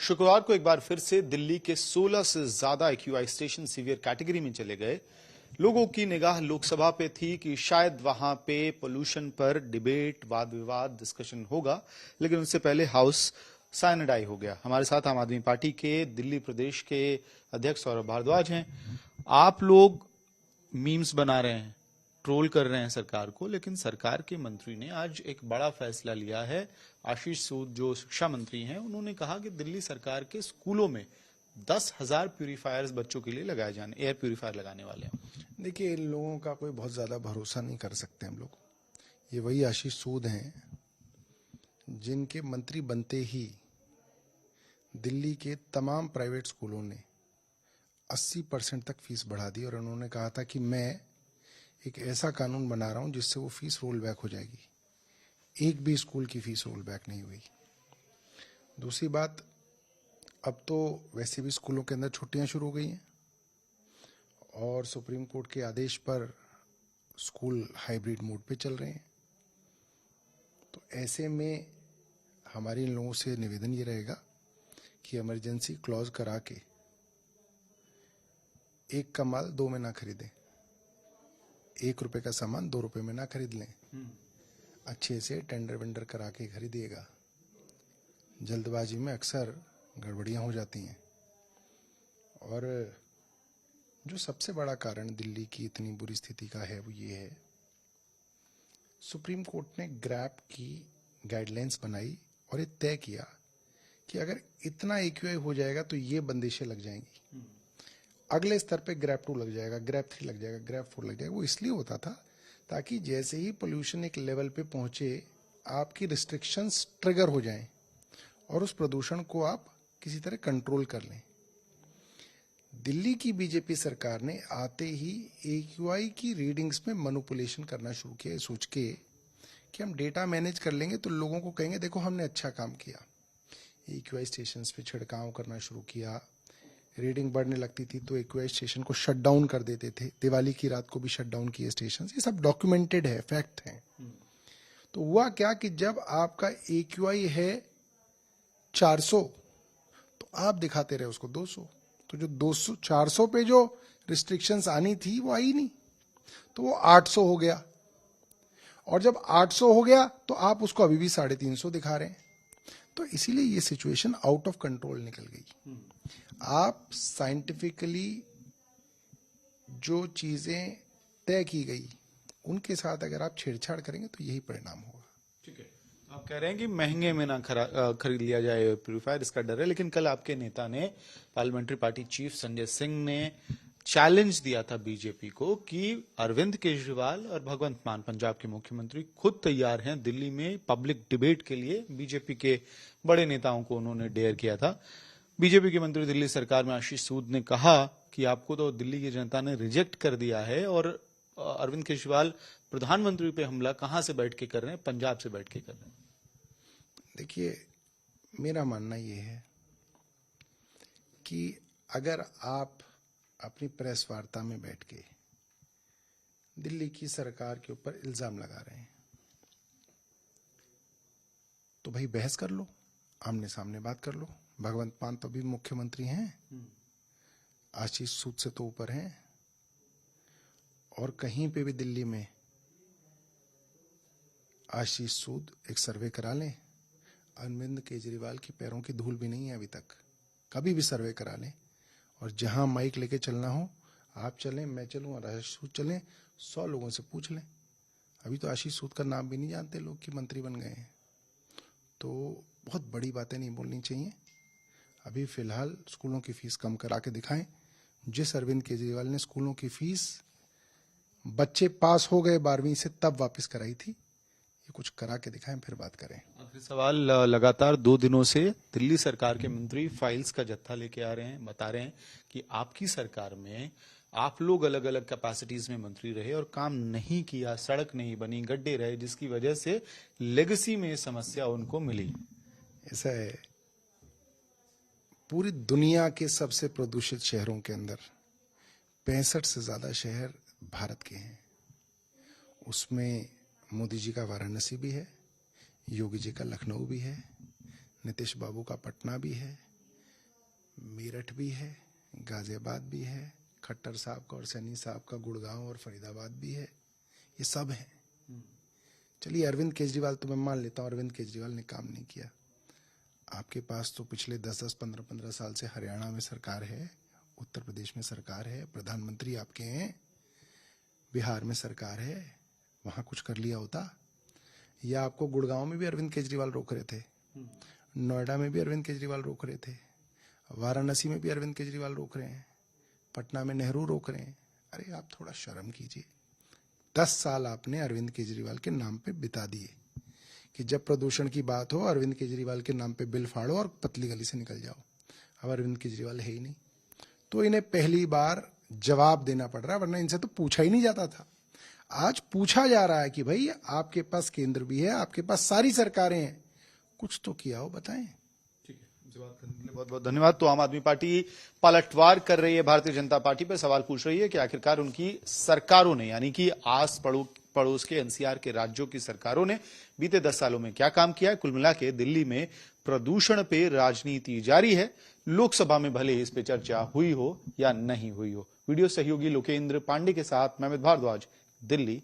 शुक्रवार को एक बार फिर से दिल्ली के 16 से ज्यादा एक्यूआई स्टेशन सीवियर कैटेगरी में चले गए। लोगों की निगाह लोकसभा पे थी कि शायद वहां पे पोल्यूशन पर डिबेट, वाद विवाद, डिस्कशन होगा, लेकिन उससे पहले हाउस साइनेडाई हो गया। हमारे साथ आम आदमी पार्टी के दिल्ली प्रदेश के अध्यक्ष सौरभ भारद्वाज हैं। आप लोग मीम्स बना रहे हैं, ट्रोल कर रहे हैं सरकार को, लेकिन सरकार के मंत्री ने आज एक बड़ा फैसला लिया है। आशीष सूद जो शिक्षा मंत्री हैं, उन्होंने कहा कि दिल्ली सरकार के स्कूलों में 10,000 प्यूरिफायर्स बच्चों के लिए लगाए जाने, एयर प्यूरिफायर लगाने वाले हैं। देखिए, इन लोगों का कोई बहुत ज़्यादा भरोसा नहीं कर सकते हम लोग। ये वही आशीष सूद हैं जिनके मंत्री बनते ही दिल्ली के तमाम प्राइवेट स्कूलों ने 80% तक फीस बढ़ा दी और उन्होंने कहा था कि मैं एक ऐसा कानून बना रहा हूं जिससे वो फीस रोल बैक हो जाएगी। एक भी स्कूल की फीस रोल बैक नहीं हुई। दूसरी बात, अब तो वैसे भी स्कूलों के अंदर छुट्टियां शुरू हो गई हैं और सुप्रीम कोर्ट के आदेश पर स्कूल हाइब्रिड मोड पे चल रहे हैं। तो ऐसे में हमारे इन लोगों से निवेदन ये रहेगा कि इमरजेंसी क्लॉज करा के एक का माल 2 में ना खरीदें, 1 रुपए का सामान 2 रुपए में ना खरीद लें। अच्छे से टेंडर वेंडर करा के खरीदिएगा। जल्दबाजी में अक्सर गड़बड़ियां हो जाती हैं। और जो सबसे बड़ा कारण दिल्ली की इतनी बुरी स्थिति का है वो ये है, सुप्रीम कोर्ट ने ग्रैप की गाइडलाइंस बनाई और ये तय किया कि अगर इतना एक्यूआई हो जाएगा तो ये बंदिशें लग जाएंगी। अगले स्तर पे ग्रैप 2 लग जाएगा, ग्रैप 3 लग जाएगा, ग्रैप 4 लग जाएगा। वो इसलिए होता था ताकि जैसे ही पोल्यूशन एक लेवल पे पहुंचे, आपकी रिस्ट्रिक्शंस ट्रिगर हो जाएं और उस प्रदूषण को आप किसी तरह कंट्रोल कर लें। दिल्ली की बीजेपी सरकार ने आते ही एक्यूआई की रीडिंग्स में मैनिपुलेशन करना शुरू किया, सोच के कि हम डेटा मैनेज कर लेंगे तो लोगों को कहेंगे देखो हमने अच्छा काम किया। एक्यूआई स्टेशन पे छिड़काव करना शुरू किया। रीडिंग बढ़ने लगती थी तो एक्यूआई स्टेशन को शट डाउन कर देते थे। दिवाली की रात को भी शट डाउन किए स्टेशन। ये सब डॉक्यूमेंटेड है, फैक्ट है। तो हुआ क्या कि जब आपका एक्यूआई है 400 तो आप दिखाते रहे उसको 200। तो जो 200 400 पे जो रिस्ट्रिक्शंस आनी थी वो आई नहीं, तो वो 800 हो गया। और जब 800 हो गया तो आप उसको अभी भी 350 दिखा रहे हैं। तो इसीलिए ये सिचुएशन आउट ऑफ कंट्रोल निकल गई। आप साइंटिफिकली जो चीजें तय की गई उनके साथ अगर आप छेड़छाड़ करेंगे तो यही परिणाम होगा। ठीक है, आप कह रहे हैं कि महंगे में ना खरीद लिया जाए प्यूरिफायर, इसका डर है। लेकिन कल आपके नेता ने, parliamentary party chief Sanjay Singh ने चैलेंज दिया था बीजेपी को कि अरविंद केजरीवाल और भगवंत मान, पंजाब के मुख्यमंत्री, खुद तैयार हैं दिल्ली में पब्लिक डिबेट के लिए। बीजेपी के बड़े नेताओं को उन्होंने डेयर किया था। बीजेपी के मंत्री दिल्ली सरकार में आशीष सूद ने कहा कि आपको तो दिल्ली की जनता ने रिजेक्ट कर दिया है और अरविंद केजरीवाल प्रधानमंत्री पे हमला कहां से बैठ के कर रहे हैं, पंजाब से बैठ के कर रहे हैं। देखिए, मेरा मानना यह है कि अगर आप अपनी प्रेस वार्ता में बैठ के दिल्ली की सरकार के ऊपर इल्जाम लगा रहे हैं तो भाई बहस कर लो, आमने सामने बात कर लो। भगवंत मान तो भी मुख्यमंत्री हैं, आशीष सूद से तो ऊपर हैं। और कहीं पे भी दिल्ली में आशीष सूद एक सर्वे करा लें, अरविंद केजरीवाल के पैरों की धूल भी नहीं है अभी तक। कभी भी सर्वे करा लें और जहां माइक लेके चलना हो आप चलें, मैं चलूं और आशीष सूद चलें, 100 लोगों से पूछ लें। अभी तो आशीष सूद का नाम भी नहीं जानते लोग कि मंत्री बन गए हैं। तो बहुत बड़ी बातें नहीं बोलनी चाहिए। अभी फिलहाल स्कूलों की फीस कम करा के दिखाएं। जिस अरविंद केजरीवाल ने स्कूलों की फीस बच्चे पास हो गए 12वीं से तब वापस कराई थी, ये कुछ करा के दिखाएं, फिर बात करें। आखिरी सवाल, लगातार 2 दिनों से दिल्ली सरकार के मंत्री फाइल्स का जत्था लेके आ रहे हैं, बता रहे हैं कि आपकी सरकार में आप लोग अलग अलग कैपेसिटीज में मंत्री रहे और काम नहीं किया, सड़क नहीं बनी, गड्ढे रहे, जिसकी वजह से लेगेसी में समस्या उनको मिली। ऐसा है, पूरी दुनिया के सबसे प्रदूषित शहरों के अंदर 65 से ज्यादा शहर भारत के हैं। उसमें मोदी जी का वाराणसी भी है, योगी जी का लखनऊ भी है, नीतीश बाबू का पटना भी है, मेरठ भी है, गाजियाबाद भी है, खट्टर साहब का और सैनी साहब का गुड़गांव और फरीदाबाद भी है, ये सब हैं। चलिए अरविंद केजरीवाल तो मैं मान लेता हूँ अरविंद केजरीवाल ने काम नहीं किया। आपके पास तो पिछले 10-10, 15-15 साल से हरियाणा में सरकार है, उत्तर प्रदेश में सरकार है, प्रधानमंत्री आपके हैं, बिहार में सरकार है, वहां कुछ कर लिया होता। या आपको गुड़गांव में भी अरविंद केजरीवाल रोक रहे थे, नोएडा में भी अरविंद केजरीवाल रोक रहे थे, वाराणसी में भी अरविंद केजरीवाल रोक रहे हैं, पटना में नेहरू रोक रहे हैं। अरे आप थोड़ा शर्म कीजिए। 10 साल आपने अरविंद केजरीवाल के नाम पे बिता दिए कि जब प्रदूषण की बात हो अरविंद केजरीवाल के नाम पे बिल फाड़ो और पतली गली से निकल जाओ। अब अरविंद केजरीवाल है ही नहीं, तो इन्हें पहली बार जवाब देना पड़ रहा है, वरना इनसे तो पूछा ही नहीं जाता था। आज पूछा जा रहा है कि भाई आपके पास केंद्र भी है, आपके पास सारी सरकारें हैं, कुछ तो किया हो, बताएं। बहुत बहुत धन्यवाद। तो आम आदमी पार्टी पलटवार कर रही है भारतीय जनता पार्टी पर, सवाल पूछ रही है कि आखिरकार उनकी सरकारों ने, यानी कि आस पड़ोस के एनसीआर के राज्यों की सरकारों ने बीते 10 सालों में क्या काम किया है। कुल मिला के दिल्ली में प्रदूषण पे राजनीति जारी है, लोकसभा में भले इस पे चर्चा हुई हो या नहीं हुई हो। वीडियो सहयोगी लोकेंद्र पांडे के साथ मैं अमित भारद्वाज, दिल्ली।